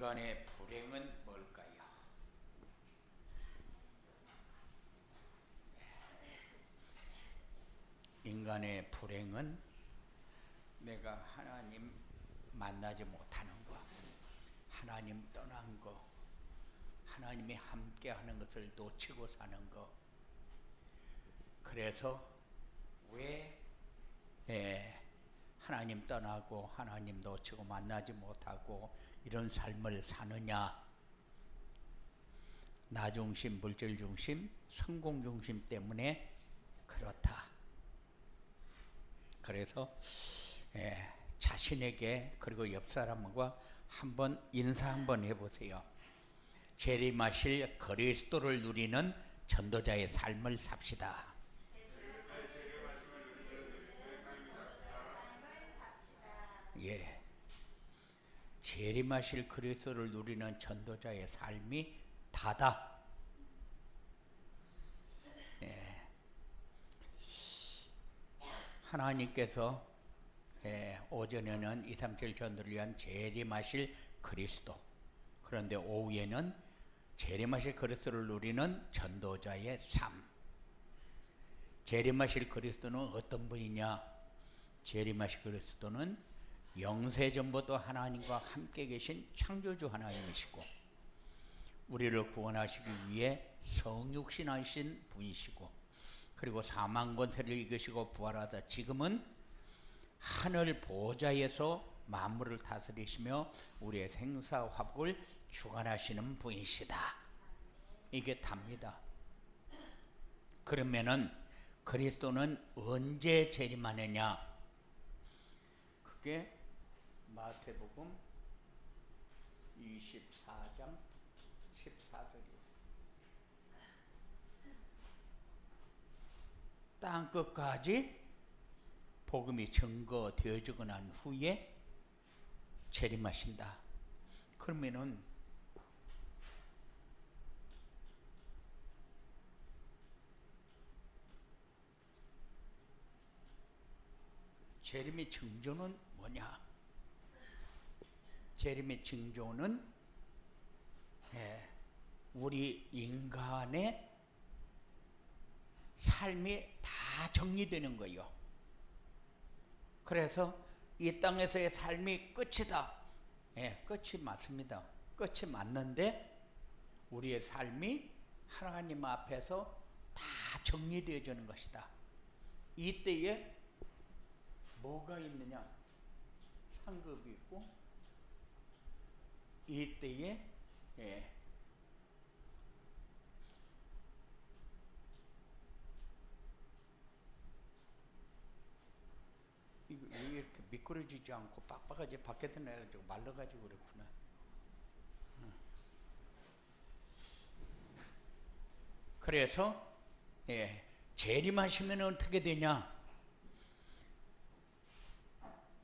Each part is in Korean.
인간의 불행은 뭘까요? 인간의 불행은 내가 하나님 만나지 못하는 거, 하나님 떠난 거, 하나님이 함께 하는 것을 놓치고 사는 거. 그래서 왜 하나님 떠나고 하나님 놓치고 만나지 못하고 이런 삶을 사느냐? 나 중심, 물질 중심, 성공 중심 때문에 그렇다. 그래서 자신에게 그리고 옆 사람과 한번 인사 한번 해보세요. 재림하실 그리스도를 누리는 전도자의 삶을 삽시다. 예, 재림하실 그리스도를 누리는 전도자의 삶이 다다. 예. 하나님께서 오전에는 237 전도를 위한 재림하실 그리스도, 그런데 오후에는 재림하실 그리스도를 누리는 전도자의 삶. 재림하실 그리스도는 어떤 분이냐? 재림하실 그리스도는 영세전부터 하나님과 함께 계신 창조주 하나님이시고 우리를 구원하시기 위해 성육신하신 분이시고 그리고 사망 권세를 이기시고 부활하다 지금은 하늘 보좌에서 만물을 다스리시며 우리의 생사화복을 주관하시는 분이시다. 이게 답니다. 그러면은 그리스도는 언제 재림하느냐? 그게 마태복음 24장 14절이에요. 땅끝까지 복음이 증거되어지고 난 후에 재림하신다. 그러면은 재림의 징조는 뭐냐? 재림의 징조는 우리 인간의 삶이 다 정리되는 거예요. 그래서 이 땅에서의 삶이 끝이다. 끝이 맞습니다. 끝이 맞는데 우리의 삶이 하나님 앞에서 다 정리되어지는 것이다. 이때에 뭐가 있느냐? 상급이 있고 이때에 이거 왜 이렇게 미끄러지지 않고 빡빡하지? 밖에서 내가지고 말라가지고 그렇구나. 그래서 재림하시면 어떻게 되냐?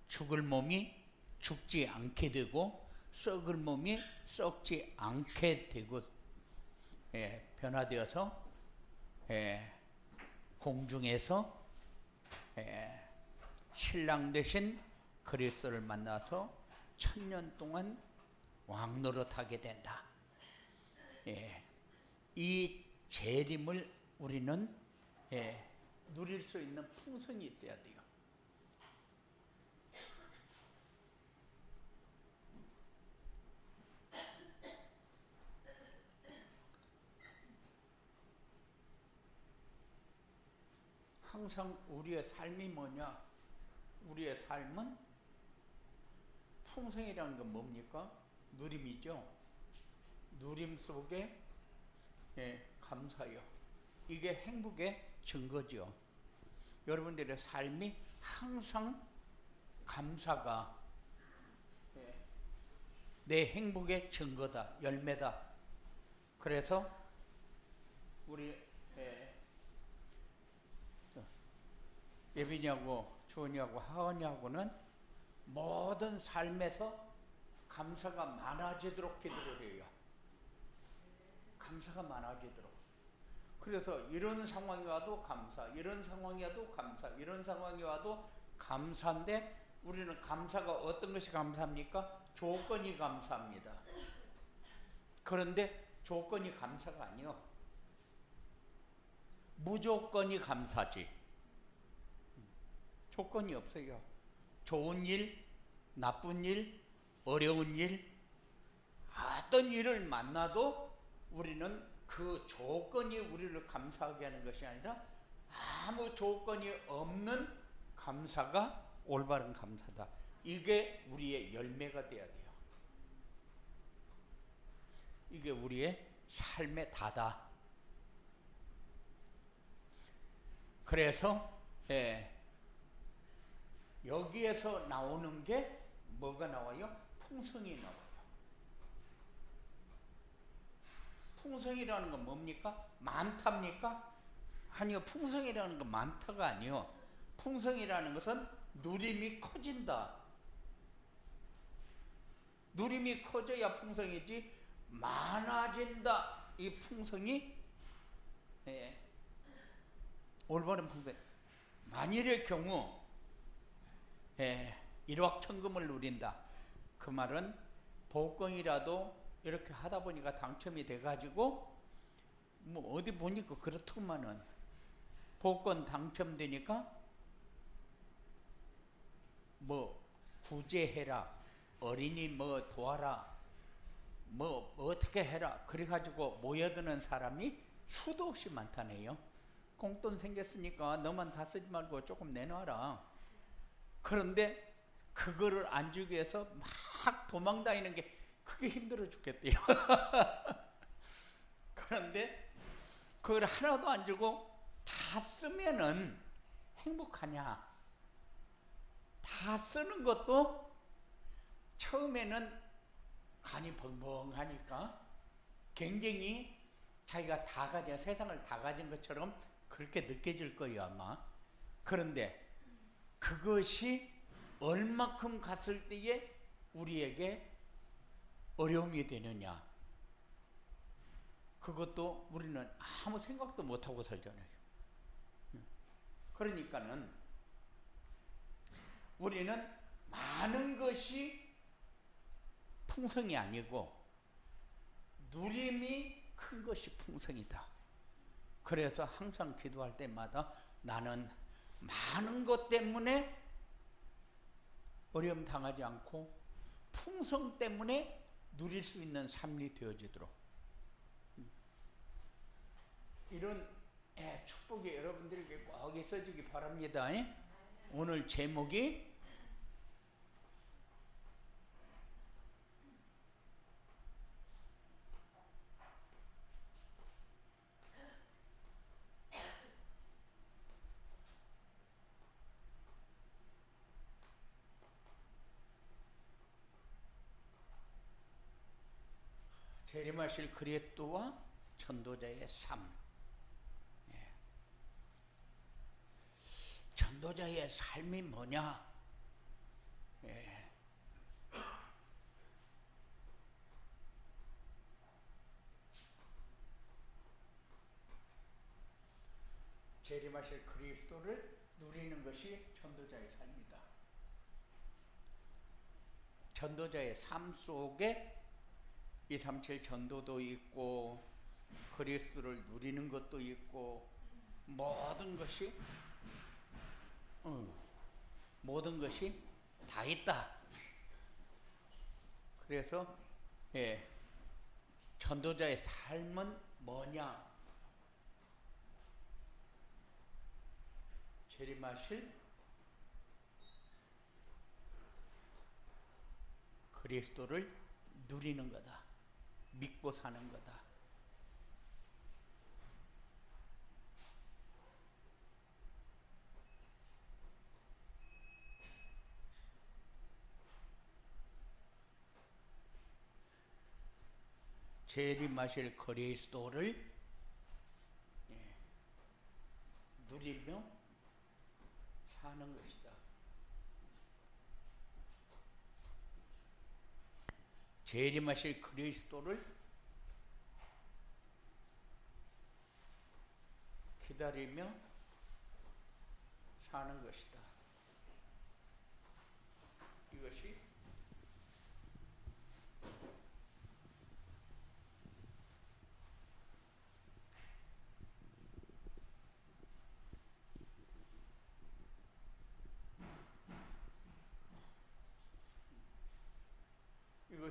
죽을 몸이 죽지 않게 되고 썩을 몸이 썩지 않게 되고 변화되어서 공중에서 신랑 되신 그리스도를 만나서 1000년 동안 왕노릇하게 된다. 이 재림을 우리는 누릴 수 있는 풍성이 있어야 돼요. 항상 우리의 삶이 뭐냐? 우리의 삶은 풍성이라는 건 뭡니까? 누림이죠. 누림 속에 감사요. 이게 행복의 증거죠. 여러분들의 삶이 항상 감사가 내 행복의 증거다, 열매다. 그래서 우리 예빈이하고 주원이하고 하은이하고는 모든 삶에서 감사가 많아지도록 기도를 해요. 감사가 많아지도록. 그래서 이런 상황이 와도 감사, 이런 상황이 와도 감사, 이런 상황이 와도 감사인데 우리는 감사가 어떤 것이 감사합니까? 조건이 감사합니다. 그런데 조건이 감사가 아니요. 무조건이 감사지. 조건이 없어요. 좋은 일, 나쁜 일, 어려운 일, 어떤 일을 만나도 우리는 그 조건이 우리를 감사하게 하는 것이 아니라 아무 조건이 없는 감사가 올바른 감사다. 이게 우리의 열매가 돼야 돼요. 이게 우리의 삶의 다다. 그래서 여기에서 나오는 게 뭐가 나와요? 풍성이 나와요. 풍성이라는 건 뭡니까? 많답니까? 아니요. 풍성이라는 건 많다가 아니요. 풍성이라는 것은 누림이 커진다. 누림이 커져야 풍성이지, 많아진다. 이 풍성이 올바른 풍성. 만일의 경우 일확천금을 누린다. 그 말은 복권이라도 이렇게 하다 보니까 당첨이 돼가지고 뭐 어디 보니까 그렇더만은 복권 당첨되니까 뭐 구제해라, 어린이 뭐 도와라, 뭐 어떻게 해라, 그래가지고 모여드는 사람이 수도 없이 많다네요. 공돈 생겼으니까 너만 다 쓰지 말고 조금 내놔라. 그런데 그거를 안 주기 위해서 막 도망다니는 게 그게 힘들어 죽겠대요. 그런데 그걸 하나도 안 주고 다 쓰면은 행복하냐? 다 쓰는 것도 처음에는 간이 벙벙하니까 굉장히 자기가 다 가진, 세상을 다 가진 것처럼 그렇게 느껴질 거예요, 아마. 그런데 그것이 얼마큼 갔을 때에 우리에게 어려움이 되느냐, 그것도 우리는 아무 생각도 못하고 살잖아요. 그러니까는 우리는 많은 것이 풍성이 아니고 누림이 큰 것이 풍성이다. 그래서 항상 기도할 때마다 나는 많은 것 때문에 어려움 당하지 않고 풍성 때문에 누릴 수 있는 삶이 되어지도록, 이런 축복이 여러분들에게 꼭 있어지기 바랍니다. 오늘 제목이 재림하실 그리스도와 전도자의 삶. 전도자의 삶이 뭐냐? 재림하실 그리스도를 누리는 것이 전도자의 삶이다. 전도자의 삶 속에 237 전도도 있고 그리스도를 누리는 것도 있고 모든 것이 다 있다. 그래서 전도자의 삶은 뭐냐? 재림하실 그리스도를 누리는 거다. 믿고 사는 거다. 재림하실 그리스도를 누리며 사는 것이다. 재림하실 그리스도를 기다리며 사는 것이다. 이것이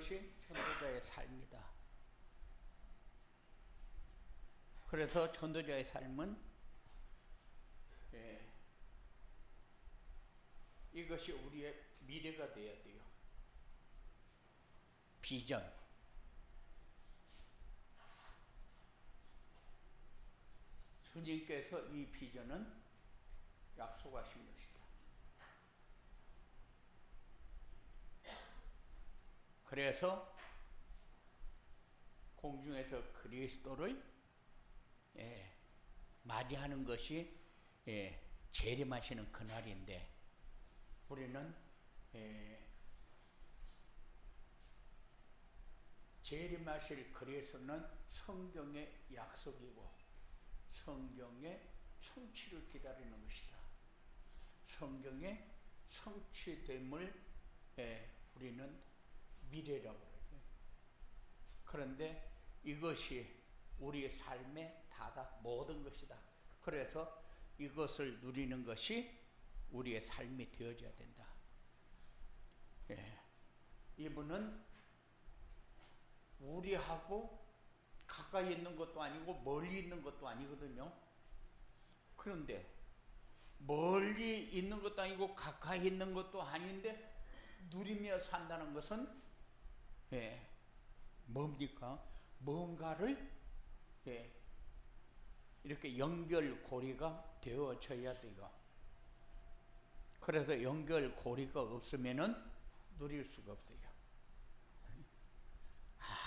이것이 전도자의 삶이다. 그래서 전도자의 삶은 이것이 우리의 미래가 되어야 돼요. 비전. 주님께서 이 비전은 약속하신 것이다. 그래서 공중에서 그리스도를 맞이하는 것이 재림하시는 그날인데, 우리는 재림하실 그리스도는 성경의 약속이고 성경의 성취를 기다리는 것이다. 성경의 성취됨을 우리는 미래라고 그러죠. 그런데 이것이 우리의 삶의 다다, 모든 것이다. 그래서 이것을 누리는 것이 우리의 삶이 되어져야 된다. 이분은 우리하고 가까이 있는 것도 아니고 멀리 있는 것도 아니거든요. 그런데 멀리 있는 것도 아니고 가까이 있는 것도 아닌데 누리며 산다는 것은 뭡니까? 뭔가를 이렇게 연결고리가 되어져야 돼요. 그래서 연결고리가 없으면은 누릴 수가 없어요.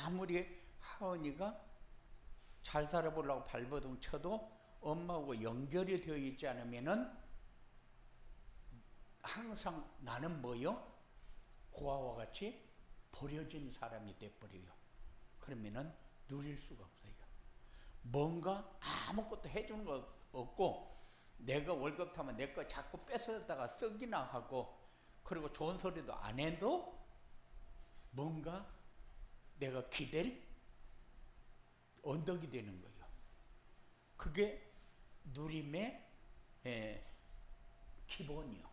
아무리 하은이가 잘 살아보려고 발버둥 쳐도 엄마하고 연결이 되어 있지 않으면은 항상 나는 뭐요? 고아와 같이 버려진 사람이 돼버려요. 그러면은 누릴 수가 없어요. 뭔가 아무것도 해주는 거 없고, 내가 월급 타면 내 거 자꾸 뺏어다가 쓰기나 하고, 그리고 좋은 소리도 안 해도 뭔가 내가 기댈 언덕이 되는 거예요. 그게 누림의 기본이요.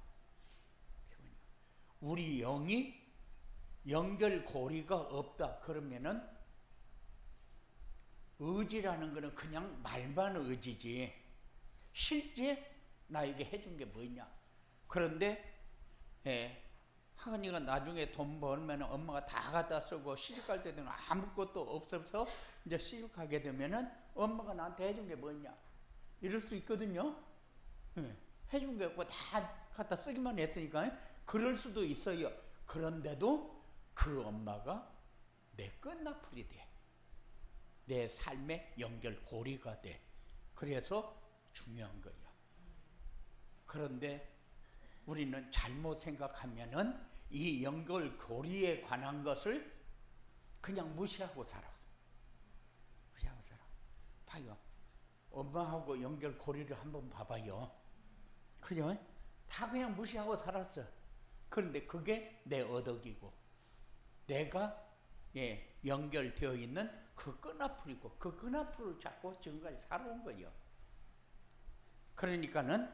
우리 영이 연결고리가 없다 그러면은 의지라는 거는 그냥 말만 의지지 실제 나에게 해준 게 뭐냐. 그런데 하은이가 나중에 돈 벌면 엄마가 다 갖다 쓰고 시집갈 때 되면 아무것도 없어서 이제 시집 가게 되면은 엄마가 나한테 해준 게 뭐냐 이럴 수 있거든요. 해준 게 없고 다 갖다 쓰기만 했으니까 그럴 수도 있어요. 그런데도 그 엄마가 내 끝나풀이 돼. 내 삶의 연결고리가 돼. 그래서 중요한 거예요. 그런데 우리는 잘못 생각하면은 이 연결고리에 관한 것을 그냥 무시하고 살아. 무시하고 살아. 봐요. 엄마하고 연결고리를 한번 봐봐요. 그죠? 다 그냥 무시하고 살았어. 그런데 그게 내 어덕이고, 내가 연결되어 있는 그 끈앞풀이고, 그 끈앞풀을 잡고 지금까지 살아온 거예요. 그러니까는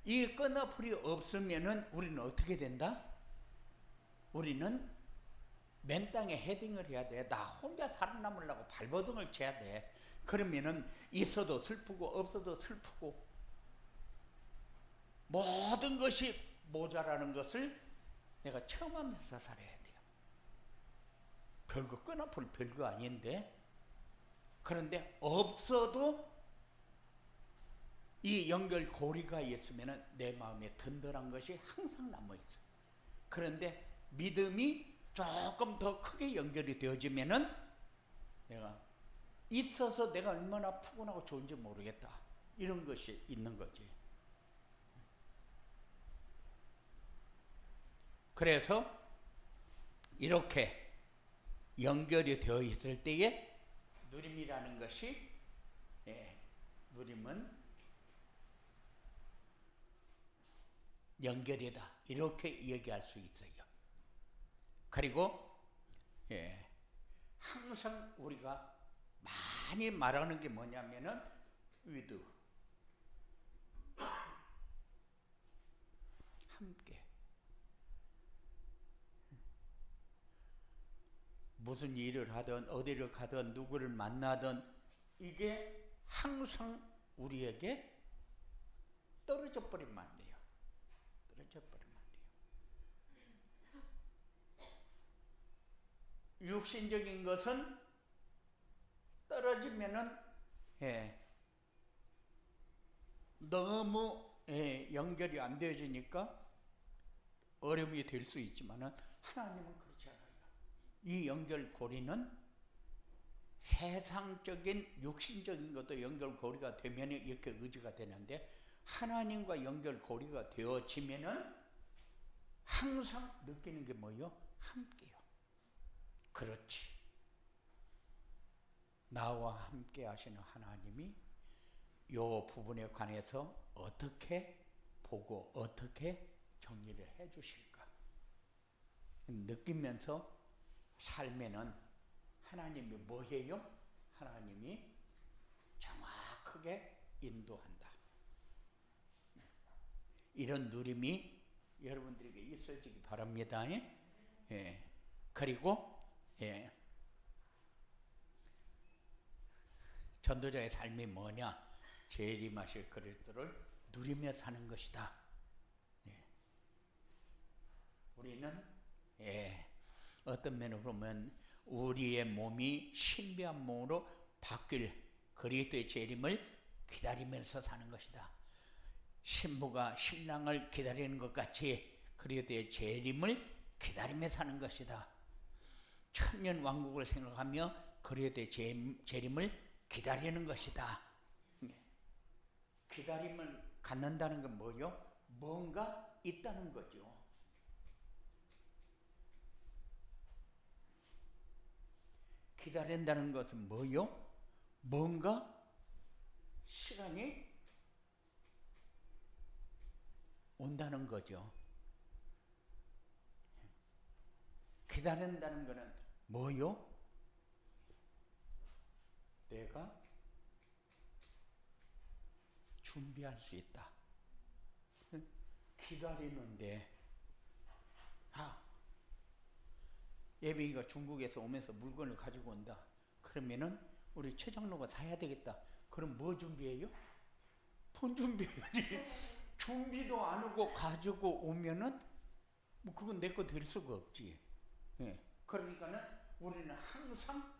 이 끈앞풀이 없으면은 우리는 어떻게 된다? 우리는 맨 땅에 헤딩을 해야 돼. 나 혼자 살아남으려고 발버둥을 쳐야 돼. 그러면은 있어도 슬프고 없어도 슬프고 모든 것이 모자라는 것을 내가 체험하면서 살아야 돼요. 별거 끈앞풀 별거 아닌데, 그런데 없어도 이 연결고리가 있으면 내 마음에 든든한 것이 항상 남아있어요. 그런데 믿음이 조금 더 크게 연결이 되어지면은 내가 있어서 내가 얼마나 푸근하고 좋은지 모르겠다. 이런 것이 있는 거지. 그래서 이렇게 연결이 되어 있을 때에 누림이라는 것이, 누림은 연결이다. 이렇게 얘기할 수 있어요. 그리고 항상 우리가 많이 말하는 게 뭐냐면은 with, 함께. 무슨 일을 하든 어디를 가든 누구를 만나든 이게 항상 우리에게 떨어져 버리면 안 돼요. 떨어져 버리면 안 돼요. 육신적인 것은 떨어지면은 너무 연결이 안 되어지니까 어려움이 될 수 있지만은 하나님은 그렇지 않아요. 이 연결고리는 세상적인 육신적인 것도 연결고리가 되면 이렇게 의지가 되는데 하나님과 연결고리가 되어지면은 항상 느끼는 게 뭐예요? 함께요. 그렇지. 나와 함께 하시는 하나님이 이 부분에 관해서 어떻게 보고 어떻게 정리를 해 주실까 느끼면서 살면은 하나님이 뭐 해요? 하나님이 정확하게 인도한다. 이런 누림이 여러분들에게 있어지기 바랍니다. 그리고 전도자의 삶이 뭐냐? 재림하실 그리스도를 누리며 사는 것이다. 우리는 어떤 면으로 보면 우리의 몸이 신비한 몸으로 바뀔 그리스도의 재림을 기다리면서 사는 것이다. 신부가 신랑을 기다리는 것 같이 그리스도의 재림을 기다리며 사는 것이다. 천년 왕국을 생각하며 그리스도의 재림을 기다리는 것이다. 기다림을 갖는다는 건 뭐요? 뭔가 있다는 거죠. 기다린다는 것은 뭐요? 뭔가 시간이 온다는 거죠. 기다린다는 것은 뭐요? 내가 준비할 수 있다. 기다리는데 예빈이가 중국에서 오면서 물건을 가지고 온다. 그러면은 우리 최 장로가 사야 되겠다. 그럼 뭐 준비해요? 돈 준비해야지. 준비도 안 하고 가지고 오면은 뭐 그건 내 거 될 수가 없지. 그러니까는 우리는 항상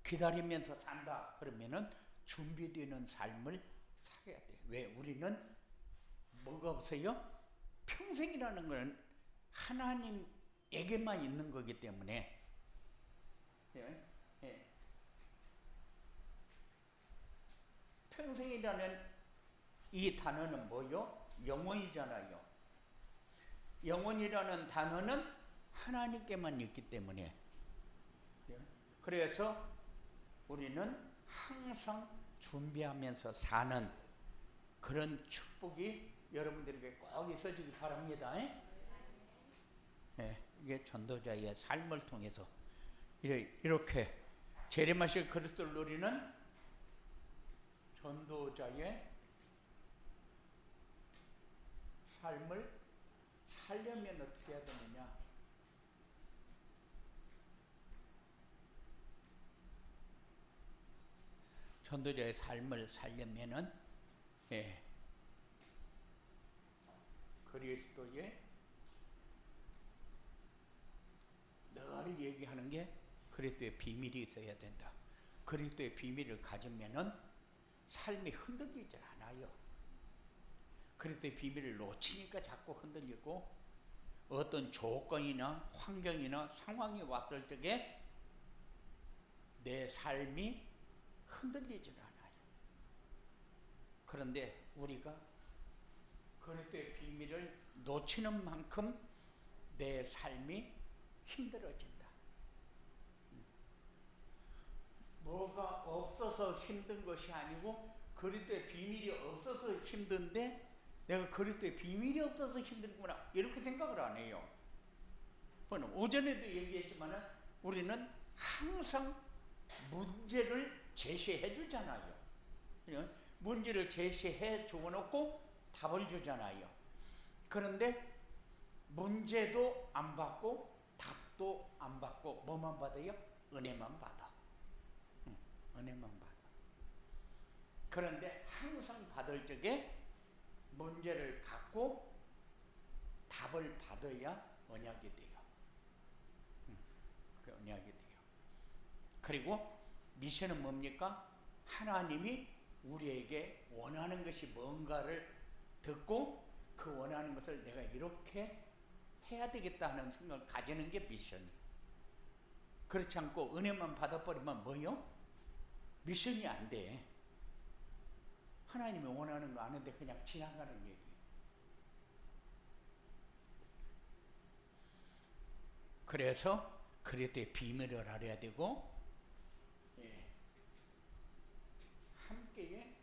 기다리면서 산다. 그러면은 준비되는 삶을 살아야 돼. 왜? 우리는 뭐가 없어요? 평생이라는 건 하나님에게만 있는 거기 때문에 평생이라는 이 단어는 뭐요? 영원이잖아요. 영원이라는 단어는 하나님께만 있기 때문에 그래서 우리는 항상 준비하면서 사는 그런 축복이 여러분들에게 꼭 있어지기 바랍니다. 이게 전도자의 삶을 통해서 이렇게 재림하실 그리스도를 누리는 전도자의 삶을 살려면 어떻게 해야 되느냐? 전도자의 삶을 살려면은 그리스도의 늘 얘기하는 게 그리스도의 비밀이 있어야 된다. 그리스도의 비밀을 가지면은 삶이 흔들리질 않아요. 그리스도의 비밀을 놓치니까 자꾸 흔들리고 어떤 조건이나 환경이나 상황이 왔을 적에 내 삶이 흔들리질 않아요. 그런데 우리가 그리스도의 비밀을 놓치는 만큼 내 삶이 힘들어진다. 뭐가 없어서 힘든 것이 아니고 그리스도의 비밀이 없어서 힘든데 내가 그리스도의 비밀이 없어서 힘들구나 이렇게 생각을 안 해요. 오전에도 얘기했지만 우리는 항상 문제를 제시해 주잖아요. 문제를 제시해 주고 놓고 답을 주잖아요. 그런데 문제도 안 받고 값도 안 받고 뭐만 받아요? 은혜만 받아. 은혜만 받아. 그런데 항상 받을 적에 문제를 갖고 답을 받아야 언약이 돼요. 그 언약이 돼요. 그리고 미션은 뭡니까? 하나님이 우리에게 원하는 것이 뭔가를 듣고 그 원하는 것을 내가 이렇게 해야 되겠다 하는 생각을 가지는 게 미션이에요. 그렇지 않고 은혜만 받아버리면 뭐요? 미션이 안 돼. 하나님이 원하는 거 아는데 그냥 지나가는 얘기예요. 그래서 그리스도의 비밀을 알아야 되고, 함께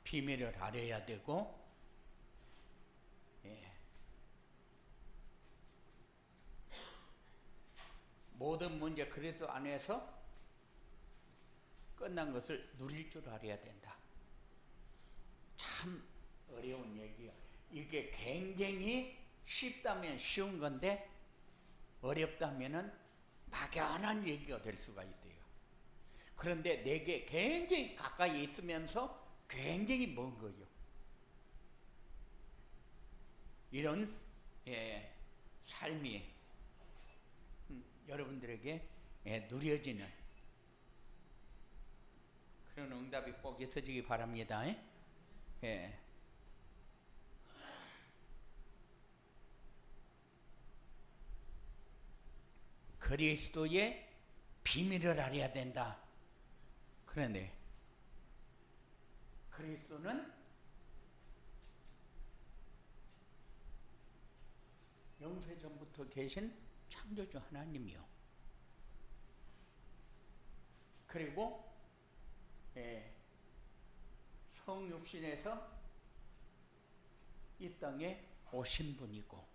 비밀을 알아야 되고, 모든 문제 그리스도 안에서 끝난 것을 누릴 줄 알아야 된다. 참 어려운 얘기야. 이게 굉장히 쉽다면 쉬운 건데 어렵다면은 막연한 얘기가 될 수가 있어요. 그런데 내게 굉장히 가까이 있으면서 굉장히 먼 거예요. 이런 삶이 여러분들에게 누려지는 그런 응답이 꼭 있어지기 바랍니다. 그리스도의 비밀을 알아야 된다. 그런데 그리스도는 영세전부터 계신 창조주 하나님이요. 그리고 성육신에서 이 땅에 오신 분이고,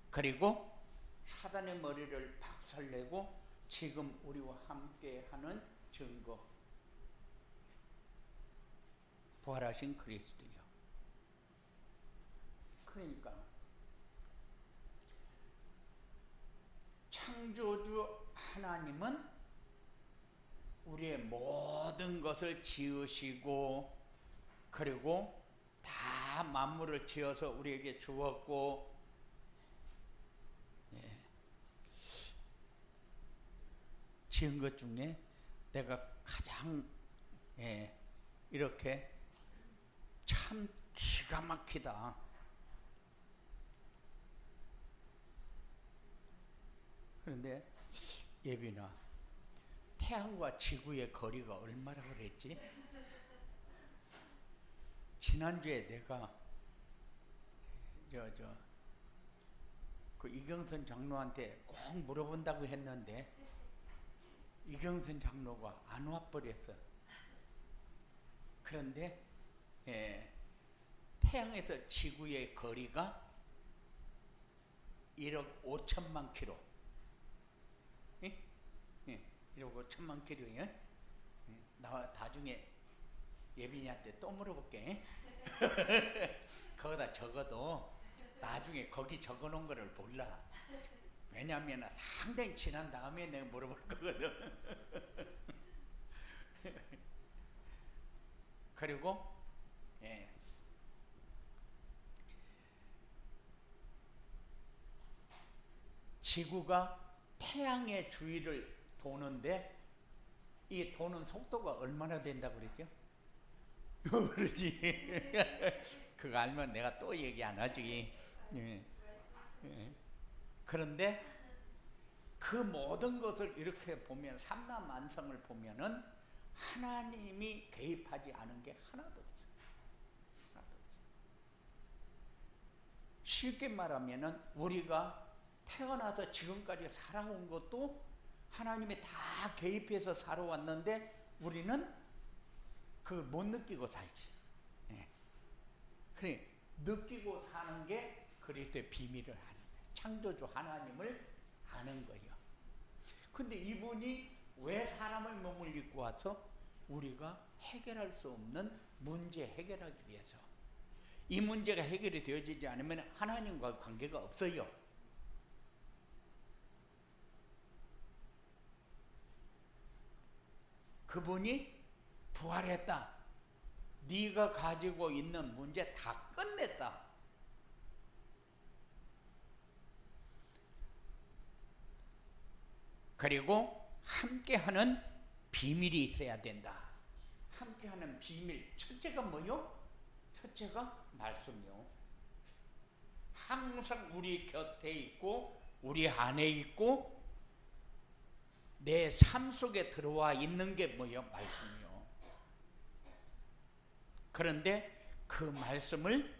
그리고 사단의 머리를 박살내고 지금 우리와 함께하는 증거, 부활하신 그리스도요. 그러니까 창조주 하나님은 우리의 모든 것을 지으시고, 그리고 다 만물을 지어서 우리에게 주었고, 지은 것 중에 내가 가장 이렇게 참 기가 막히다. 그런데 예빈아, 태양과 지구의 거리가 얼마나 그랬지? 지난주에 내가 그 이경선 장로한테 꼭 물어본다고 했는데 이경선 장로가 안 와버렸어. 그런데 태양에서 지구의 거리가 1억 5천만 킬로. 1억 5천만 킬로예요. 나 나중에 예빈이한테 또 물어볼게. 거기다 적어도 나중에 거기 적어놓은 거를 몰라. 왜냐하면 상당히 지난 다음에 내가 물어볼 거거든. 그리고 지구가 태양의 주위를 도는데 이 도는 속도가 얼마나 된다고 그랬죠? 그러지. 그거 알면 내가 또 얘기 안 하지. 그런데 그 모든 것을 이렇게 보면 삼라만성을 보면은 하나님이 개입하지 않은 게 하나도 없어요. 하나도 없어요. 쉽게 말하면은 우리가 태어나서 지금까지 살아온 것도 하나님이 다 개입해서 살아왔는데 우리는 그걸 못 느끼고 살지. 그래, 느끼고 사는 게 그리스도의 비밀을 아는 거예요. 창조주 하나님을 아는 거예요. 근데 이분이 왜 사람을 몸을 입고 와서 우리가 해결할 수 없는 문제 해결하기 위해서 이 문제가 해결이 되어지지 않으면 하나님과 관계가 없어요. 그분이 부활했다. 네가 가지고 있는 문제 다 끝냈다. 그리고 함께하는 비밀이 있어야 된다. 함께하는 비밀. 첫째가 뭐요? 첫째가 말씀이요. 항상 우리 곁에 있고 우리 안에 있고 내 삶 속에 들어와 있는 게 뭐요? 말씀이요. 그런데 그 말씀을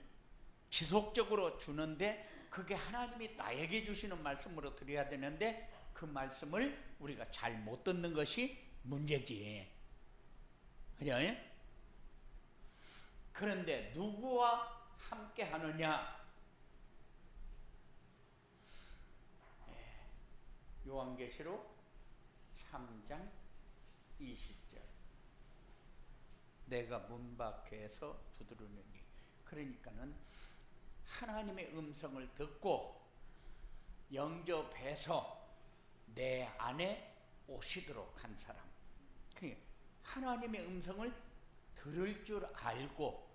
지속적으로 주는데 그게 하나님이 나에게 주시는 말씀으로 드려야 되는데 그 말씀을 우리가 잘 못 듣는 것이 문제지. 그죠? 그런데 누구와 함께 하느냐? 요한계시록 3장 20절. 내가 문 밖에서 두드리느니. 그러니까는 하나님의 음성을 듣고 영접해서 내 안에 오시도록 한 사람. 하나님의 음성을 들을 줄 알고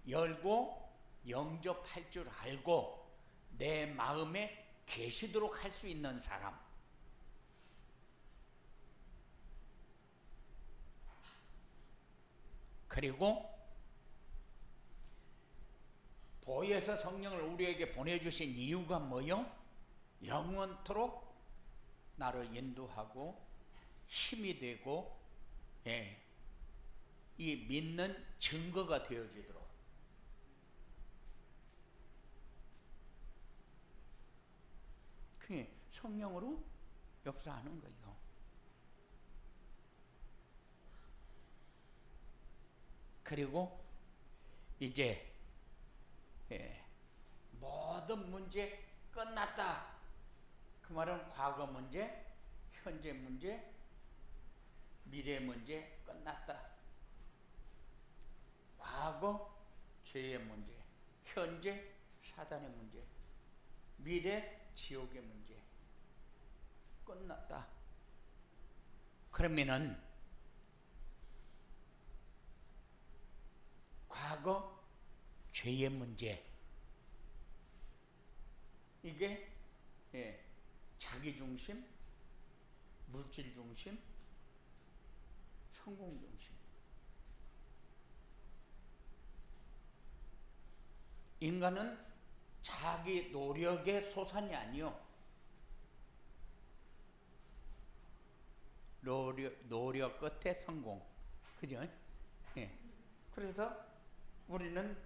열고 영접할 줄 알고 내 마음에 계시도록 할 수 있는 사람. 그리고 보혜사 성령을 우리에게 보내주신 이유가 뭐요? 영원토록 나를 인도하고 힘이 되고 이 믿는 증거가 되어지도록. 그게 성령으로 역사하는 거예요. 그리고 이제 모든 문제 끝났다. 그 말은 과거 문제, 현재 문제, 미래 문제 끝났다. 과거 죄의 문제, 현재 사단의 문제, 미래 지옥의 문제 끝났다. 그러면은 과거 죄의 문제, 이게 자기 중심, 물질 중심, 성공 중심. 인간은 자기 노력의 소산이 아니요. 노력 끝에 성공. 그죠? 그래서 우리는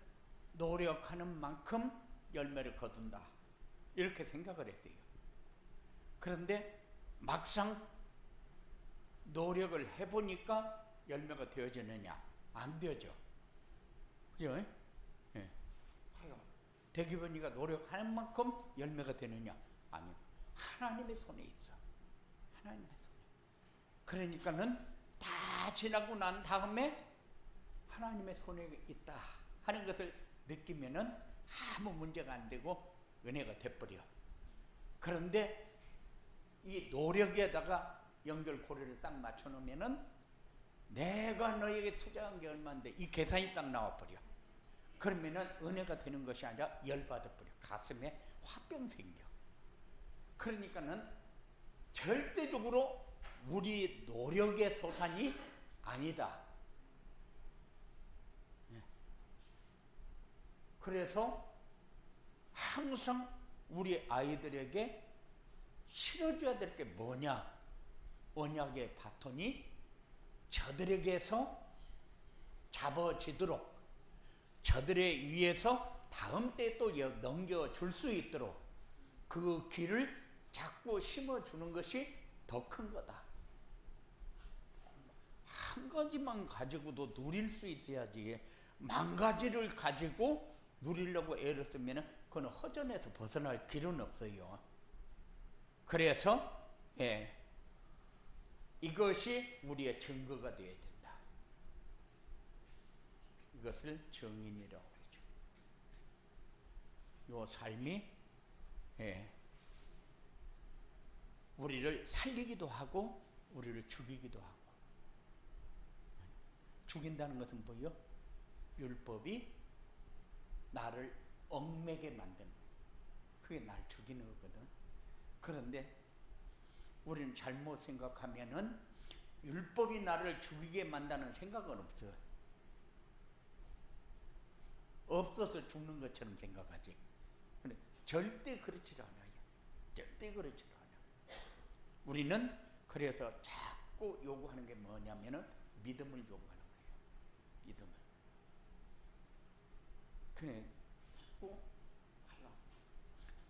노력하는 만큼 열매를 거둔다. 이렇게 생각을 했대요. 그런데 막상 노력을 해보니까 열매가 되어지느냐? 안 되어져. 그죠? 대기본이가 노력하는 만큼 열매가 되느냐? 아니요. 하나님의 손에 있어. 하나님의 손에. 그러니까는 다 지나고 난 다음에 하나님의 손에 있다 하는 것을 느끼면은 아무 문제가 안 되고 은혜가 돼버려. 그런데 이 노력에다가 연결고리를 딱 맞춰놓으면은 내가 너에게 투자한 게 얼마인데 이 계산이 딱 나와버려. 그러면은 은혜가 되는 것이 아니라 열받아버려. 가슴에 화병 생겨. 그러니까는 절대적으로 우리 노력의 소산이 아니다. 그래서 항상 우리 아이들에게 실어줘야 될 게 뭐냐? 언약의 바톤이 저들에게서 잡아지도록, 저들의 위에서 다음 때에 또 넘겨줄 수 있도록 그 길을 자꾸 심어주는 것이 더 큰 거다. 한 가지만 가지고도 누릴 수 있어야지. 만 가지를 가지고 누리려고 애를 쓰면 그건 허전에서 벗어날 길은 없어요. 그래서 이것이 우리의 증거가 되어야 된다. 이것을 정인이라고 그러죠. 요 삶이 우리를 살리기도 하고 우리를 죽이기도 하고. 죽인다는 것은 뭐요? 율법이 나를 얽매게 만드는, 그게 날 죽이는 거거든. 그런데 우리는 잘못 생각하면은 율법이 나를 죽이게 만드는 생각은 없어. 없어서 죽는 것처럼 생각하지. 근데 절대 그렇지 않아요. 절대 그렇지 않아요. 우리는 그래서 자꾸 요구하는 게 뭐냐면은 믿음을 요구하는 거예요. 믿음을. 그래,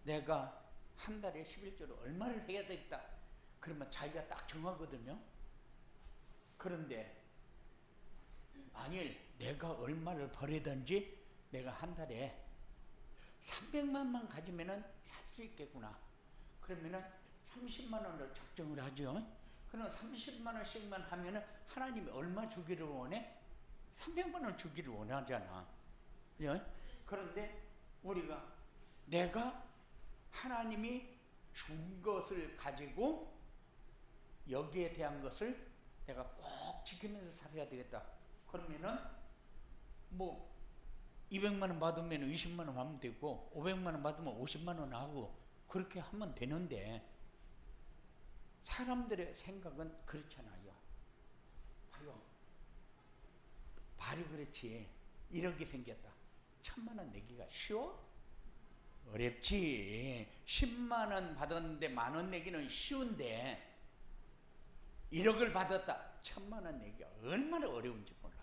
내가 한 달에 11조를 얼마를 해야 되겠다. 그러면 자기가 딱 정하거든요. 그런데 만일 내가 얼마를 벌이든지 내가 한 달에 300만만 가지면은 살 수 있겠구나. 그러면은 30만 원을 작정을 하죠. 그럼 30만 원씩만 하면은 하나님이 얼마 주기를 원해? 300만 원 주기를 원하잖아. 그런데 우리가 내가 하나님이 준 것을 가지고 여기에 대한 것을 내가 꼭 지키면서 살아야 되겠다. 그러면은 뭐 200만 원 받으면 20만 원 하면 되고 500만 원 받으면 50만 원 하고 그렇게 하면 되는데 사람들의 생각은 그렇잖아요. 봐요. 발이 그렇지. 1억이 생겼다. 1000만 원 내기가 쉬워? 어렵지. 10만 원 받았는데 만 원 내기는 쉬운데 1억을 받았다. 1000만 원 내기가 얼마나 어려운지 몰라.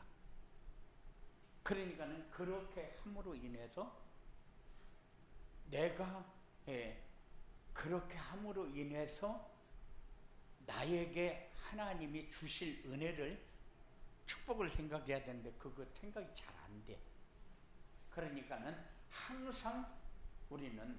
그러니까는 그렇게 함으로 인해서 내가 그렇게 함으로 인해서 나에게 하나님이 주실 은혜를 축복을 생각해야 되는데 그거 생각이 잘 안 돼. 그러니까는 항상 우리는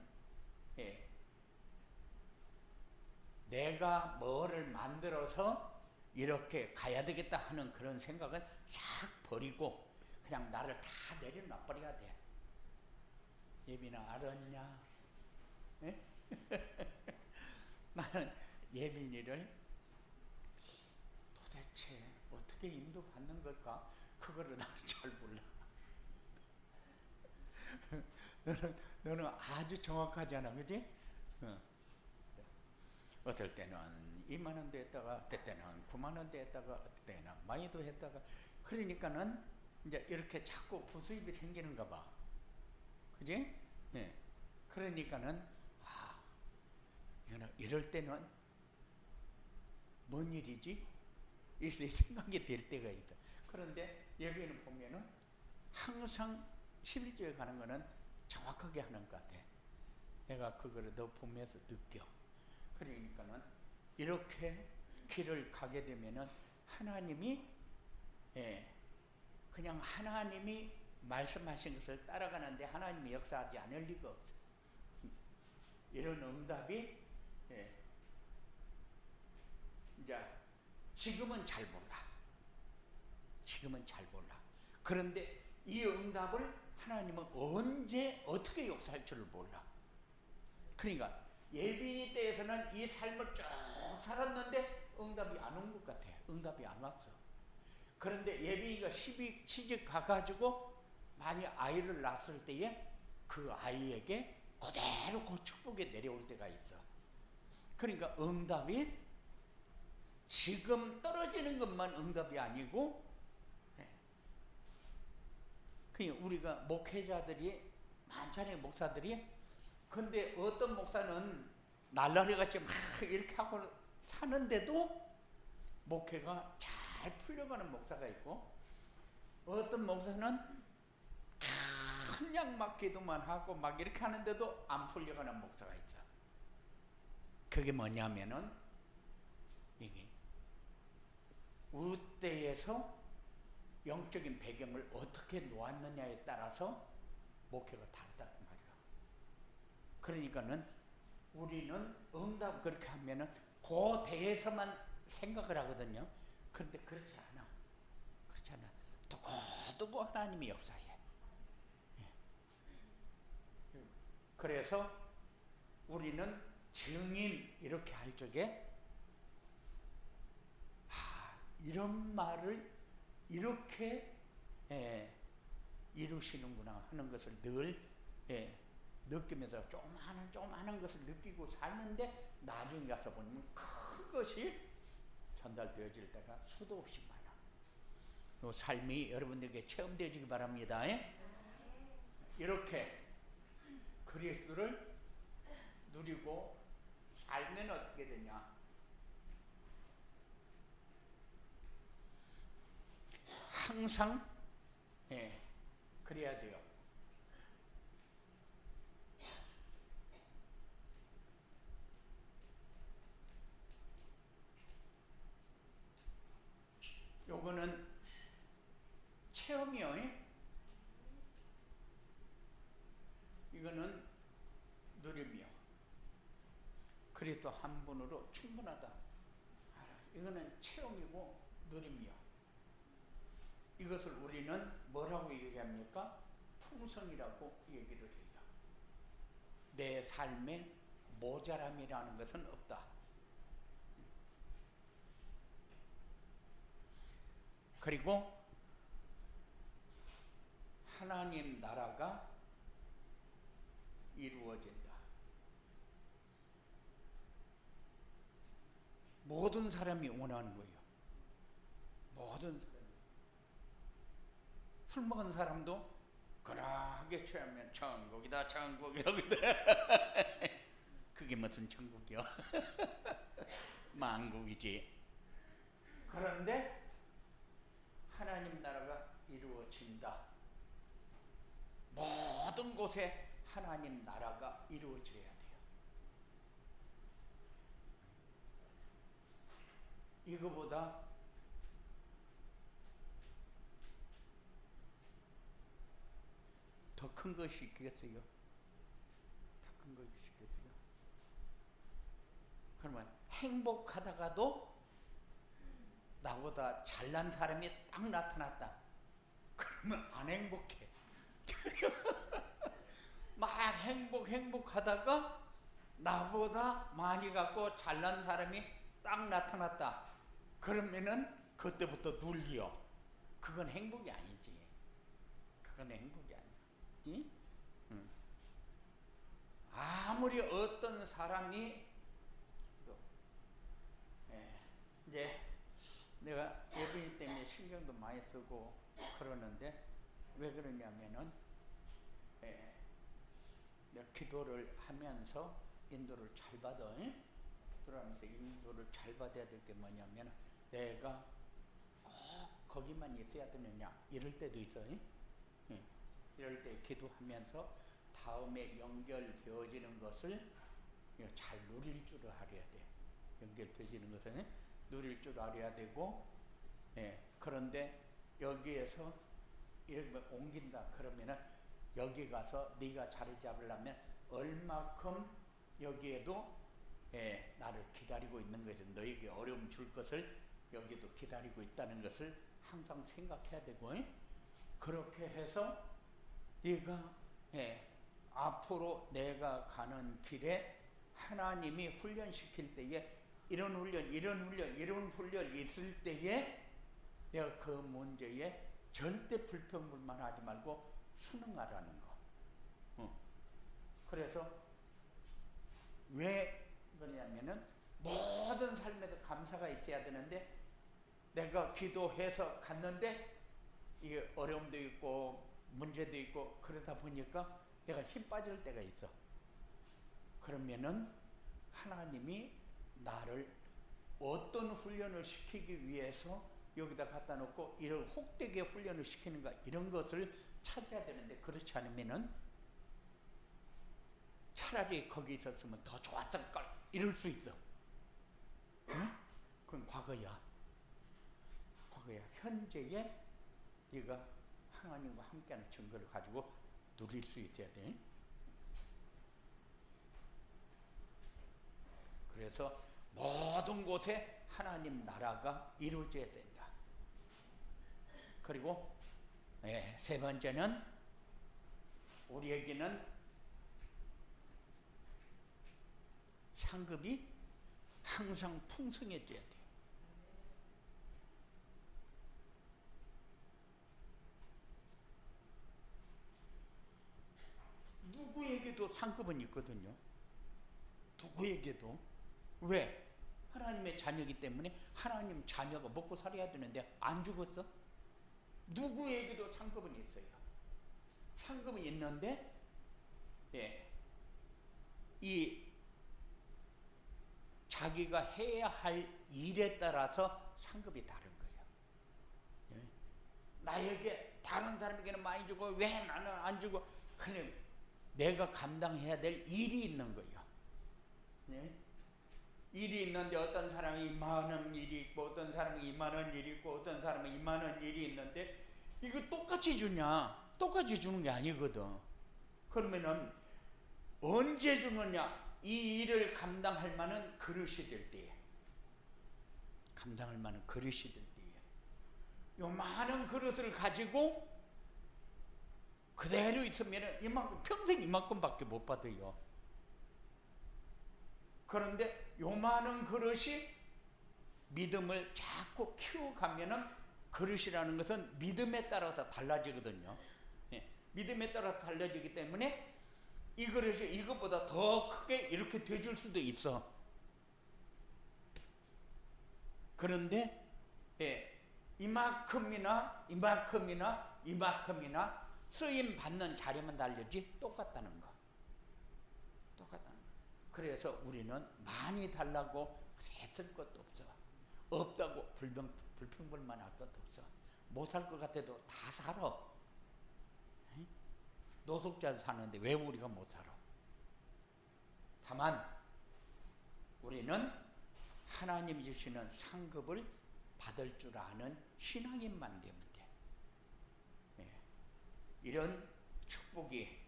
내가 뭐를 만들어서 이렇게 가야 되겠다 하는 그런 생각은 싹 버리고 그냥 나를 다 내려놔 버려야 돼. 예빈아 알았냐? 나는 예빈이를 도대체 어떻게 인도받는 걸까? 그거를 나는 잘 몰라. 너는 아주 정확하잖아, 그지? 어떨 때는 2만 원도 했다가, 어떨 때는 9만 원도 했다가, 어떨 때는 많이도 했다가, 그러니까는 이제 이렇게 자꾸 부수입이 생기는가 봐. 그지? 그러니까는, 이럴 때는 뭔 일이지? 이렇게 생각이 될 때가 있어. 그런데 여기는 보면은 항상 11조에 가는 거는 정확하게 하는 것 같아. 내가 그거를 너 보면서 느껴. 그러니까는 이렇게 길을 가게 되면은 하나님이 그냥 하나님이 말씀하신 것을 따라가는데 하나님이 역사하지 않을 리가 없어. 이런 응답이 이제 지금은 잘 몰라. 지금은 잘 몰라. 그런데 이 응답을 하나님은 언제 어떻게 역사할 줄을 몰라. 그러니까 예빈이 때에서는 이 삶을 쭉 살았는데 응답이 안 온 것 같아. 응답이 안 왔어. 그런데 예빈이가 시집 가가지고 만약 아이를 낳았을 때에 그 아이에게 그대로 그 축복이 내려올 때가 있어. 그러니까 응답이 지금 떨어지는 것만 응답이 아니고, 그러니까 우리가 목회자들이 많잖아요, 목사들이. 근데 어떤 목사는 날라리같이 막 이렇게 하고 사는데도 목회가 잘 풀려가는 목사가 있고, 어떤 목사는 그냥 막 기도만 하고 막 이렇게 하는데도 안 풀려가는 목사가 있어. 그게 뭐냐면은 이게 우때에서 영적인 배경을 어떻게 놓았느냐에 따라서 목회가 다르다 그 말이야. 그러니까는 우리는 응답 그렇게 하면은 그 대에서만 생각을 하거든요. 그런데 그렇지 않아. 그렇지 않아. 두고두고 하나님이 역사해. 그래서 우리는 증인 이렇게 할 적에 이런 말을 이렇게 이루시는구나 하는 것을 늘 느끼면서 조그마한 것을 느끼고 사는데 나중에 가서 보면 큰 것이 전달되어질 때가 수도 없이 많아. 이 삶이 여러분들에게 체험되어지기 바랍니다. 이렇게 그리스도를 누리고 살면 어떻게 되냐? 항상 그래야 돼요. 요거는 체험이요. 이거는 누림이요. 그리스도 한 분으로 충분하다. 이거는 체험이고 누림이요. 이것을 우리는 뭐라고 얘기합니까? 풍성이라고 얘기를 해요. 내 삶에 모자람이라는 것은 없다. 그리고 하나님 나라가 이루어진다. 모든 사람이 원하는 거예요. 모든 사람이. 술 먹은 사람도 그러하게 취하면 천국이다, 천국이라고. 그게 무슨 천국이요? 만국이지. 그런데 하나님 나라가 이루어진다. 모든 곳에 하나님 나라가 이루어져야 돼요. 이거보다 더 큰 것이 있겠어요? 더 큰 것이 있겠어요? 그러면 행복하다가도 나보다 잘난 사람이 딱 나타났다. 그러면 안 행복해. 막 행복하다가 나보다 많이 갖고 잘난 사람이 딱 나타났다. 그러면은 그때부터 눌려. 그건 행복이 아니지. 그건 행복이 아니야. 응? 아무리 어떤 사람이 이제 내가 예빈이 때문에 신경도 많이 쓰고 그러는데 왜 그러냐면은 내가 기도를 하면서 인도를 잘 받아. 그러면서 인도를 잘 받아야 될 게 뭐냐면 내가 꼭 거기만 있어야 되느냐 이럴 때도 있어. 이럴 때 기도하면서 다음에 연결되어지는 것을 잘 누릴 줄 알아야 돼. 연결되어지는 것은 누릴 줄 알아야 되고, 그런데 여기에서 이렇게 옮긴다 그러면은 여기 가서 네가 자리 잡으려면 얼마큼 여기에도 나를 기다리고 있는 것을, 너에게 어려움 줄 것을 여기도 기다리고 있다는 것을 항상 생각해야 되고, 그렇게 해서 네가 앞으로 내가 가는 길에 하나님이 훈련시킬 때에 이런 훈련이 있을 때에 내가 그 문제에 절대 불평불만하지 말고 순응하라는 거. 그래서 왜 그러냐면은 모든 삶에서 감사가 있어야 되는데 내가 기도해서 갔는데 이게 어려움도 있고 문제도 있고 그러다 보니까 내가 힘 빠질 때가 있어. 그러면은 하나님이 나를 어떤 훈련을 시키기 위해서 여기다 갖다 놓고 이런 혹되게 훈련을 시키는가 이런 것을 찾아야 되는데 그렇지 않으면은 차라리 거기 있었으면 더 좋았을걸 이럴 수 있어. 응? 그건 과거야. 현재에 네가 하나님과 함께하는 증거를 가지고 누릴 수 있어야 돼. 그래서 모든 곳에 하나님 나라가 이루어져야 된다. 그리고 세 번째는 우리에게는 상급이 항상 풍성해져야 돼요. 누구에게도 상급은 있거든요. 누구에게도. 왜? 하나님의 자녀이기 때문에 하나님 자녀가 먹고 살아야 되는데 안 죽었어? 누구에게도 상급은 있어요. 상급은 있는데, 예, 이 자기가 해야 할 일에 따라서 상급이 다른 거예요. 예? 나에게 다른 사람에게는 많이 주고 왜 나는 안 주고? 그냥 내가 감당해야 될 일이 있는 거예요. 예? 일이 있는데 어떤 사람이 10,000원 일이 있고 어떤 사람이 20,000원 일이 있고 어떤 사람이 20,000원 일이 있는데 이거 똑같이 주냐? 똑같이 주는 게 아니거든. 그러면은 언제 주느냐? 이 일을 감당할 만한 그릇이 될 때에, 감당할 만한 그릇이 될 때에 요 많은 그릇을 가지고 그대로 있으면 이만큼, 평생 이만큼밖에 못 받아요. 그런데 요만한 그릇이 믿음을 자꾸 키워가면은, 그릇이라는 것은 믿음에 따라서 달라지거든요. 예, 믿음에 따라 달라지기 때문에 이 그릇이 이것보다 더 크게 이렇게 되줄 수도 있어. 그런데 예, 이만큼이나 쓰임 받는 자리만 달려지 똑같다는 거. 똑같다는 거. 그래서 우리는 많이 달라고 했을 것도 없어. 없다고 불평불만할 것도 없어. 못 살 것 같아도 다 살아. 노숙자 사는데 왜 우리가 못 살아? 다만 우리는 하나님 주시는 상급을 받을 줄 아는 신앙인만 되면 돼. 예. 이런 축복이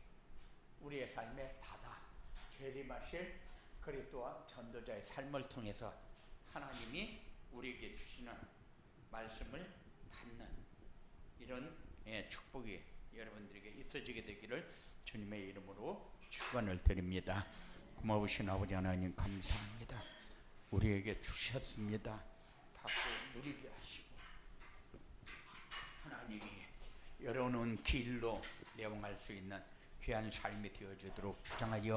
우리의 삶에 다다 재림하실 그리스도와 전도자의 삶을 통해서 하나님이 우리에게 주시는 말씀을 받는 이런 축복이 여러분들에게 있어지게 되기를 주님의 이름으로 축원을 드립니다. 고마우신 아버지 하나님 감사합니다. 우리에게 주셨습니다. 받고 누리게 하시고 하나님이 열어놓은 길로 내용할 수 있는 귀한 삶이 되어주도록 주장하여